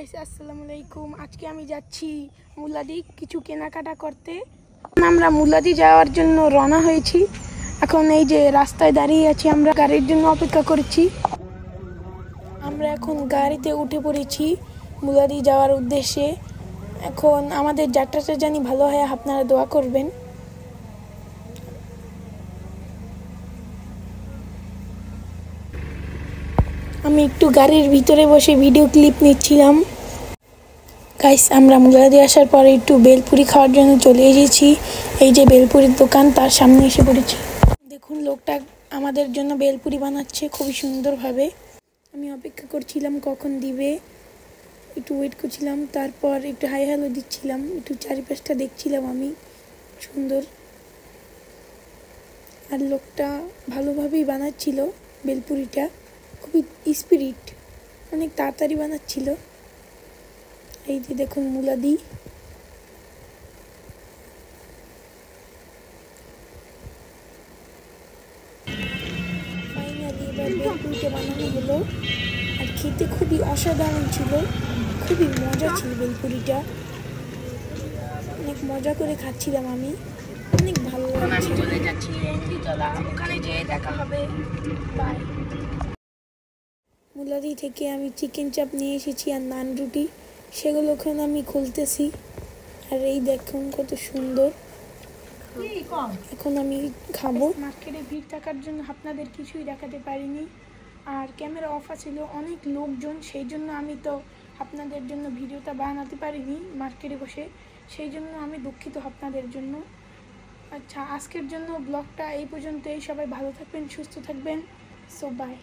আসসালামু আলাইকুম। আজকে আমি যাচ্ছি মুলাদি কিছু কেনাকাটা করতে। আমরা মুলাদি যাওয়ার জন্য রওনা হয়েছি। এখন এই যে রাস্তায় দাঁড়িয়ে আছি, আমরা গাড়ির জন্য অপেক্ষা করছি। আমরা এখন গাড়িতে উঠে পড়েছি মুলাদি যাওয়ার উদ্দেশ্যে। এখন আমাদের যাত্রাটা জানি ভালো হয়, আপনারা দোয়া করবেন। আমি একটু গাড়ির ভিতরে বসে ভিডিও ক্লিপ নিচ্ছিলাম। গাইস, আমরা মুলাদি আসার পরে একটু বেলপুরি খাওয়ার জন্য চলে এসেছি। এই যে বেলপুরির দোকান, তার সামনে এসে পড়েছি। দেখুন, লোকটা আমাদের জন্য বেলপুরি বানাচ্ছে খুবই সুন্দরভাবে। আমি অপেক্ষা করছিলাম কখন দিবে, একটু ওয়েট করছিলাম। তারপর একটু হাই হ্যালো দিচ্ছিলাম, একটু চারিপাশটা দেখছিলাম আমি সুন্দর। আর লোকটা ভালোভাবেই বানাচ্ছিল বেলপুরিটা, খুবই স্পিরিট, অনেক তাড়াতাড়ি বানাচ্ছিল। এই যে দেখুন মুলাদি। ফাইনালি এবার বেলপুরিটা বানানো হলো, আর খেতে খুবই অসাধারণ ছিল, খুবই মজা ছিল বেলপুরিটা। অনেক মজা করে খাচ্ছিলাম আমি, অনেক ভালো লাগছে। চলে যাচ্ছি এমডিতলা, ওখানে যেয়ে দেখা হবে। বাই। মুলাদি থেকে আমি চিকেন চাপ নিয়ে এসেছি আর নান রুটি, সেগুলো এখন আমি খুলতেছি। আর এই দেখুন কত সুন্দর, এখন আমি খাবো। মার্কেটে ভিড় থাকার জন্য আপনাদের কিছুই দেখাতে পারিনি, আর ক্যামেরা অফ ছিল, অনেক লোকজন, সেই জন্য আমি তো আপনাদের জন্য ভিডিওটা বানাতে পারিনি মার্কেটে বসে, সেই জন্য আমি দুঃখিত আপনাদের জন্য। আচ্ছা, আজকের জন্য ব্লগটা এই পর্যন্তই। সবাই ভালো থাকবেন, সুস্থ থাকবেন। So by.